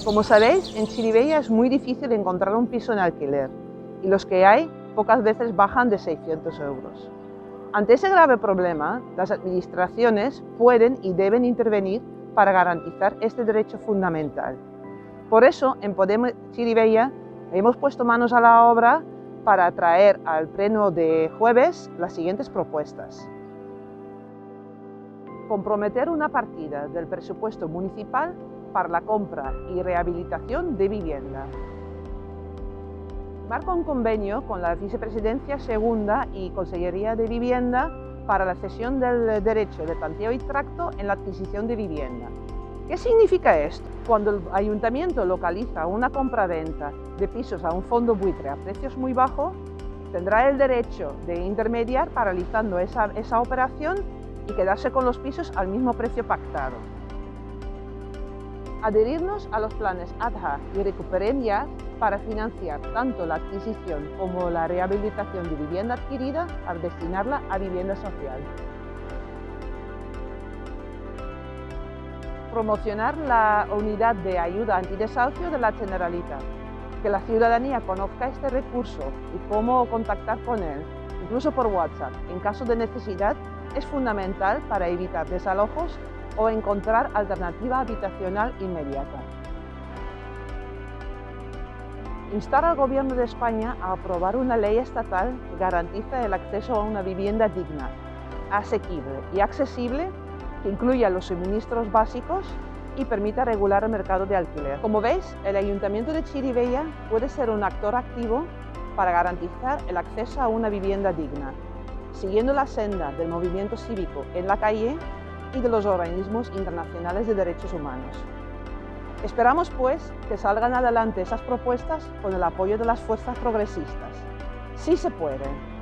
Como sabéis, en Chirivella es muy difícil encontrar un piso en alquiler y los que hay pocas veces bajan de 600 euros. Ante ese grave problema, las administraciones pueden y deben intervenir para garantizar este derecho fundamental. Por eso, en Podemos Chirivella hemos puesto manos a la obra para traer al pleno de jueves las siguientes propuestas. Comprometer una partida del presupuesto municipal para la compra y rehabilitación de vivienda. Marca un convenio con la Vicepresidencia Segunda y Consellería de Vivienda para la cesión del derecho de tanteo y tracto en la adquisición de vivienda. ¿Qué significa esto? Cuando el ayuntamiento localiza una compra-venta de pisos a un fondo buitre a precios muy bajos, tendrá el derecho de intermediar paralizando esa operación y quedarse con los pisos al mismo precio pactado. Adherirnos a los planes ADHA y Recuperem Ya para financiar tanto la adquisición como la rehabilitación de vivienda adquirida al destinarla a vivienda social. Promocionar la unidad de ayuda antidesahucio de la Generalitat, que la ciudadanía conozca este recurso y cómo contactar con él, incluso por WhatsApp, en caso de necesidad, es fundamental para evitar desalojos o encontrar alternativa habitacional inmediata. Instar al Gobierno de España a aprobar una ley estatal que garantice el acceso a una vivienda digna, asequible y accesible, que incluya los suministros básicos y permita regular el mercado de alquiler. Como veis, el Ayuntamiento de Chirivella puede ser un actor activo para garantizar el acceso a una vivienda digna, siguiendo la senda del movimiento cívico en la calle y de los organismos internacionales de derechos humanos. Esperamos, pues, que salgan adelante esas propuestas con el apoyo de las fuerzas progresistas. ¡Sí se puede!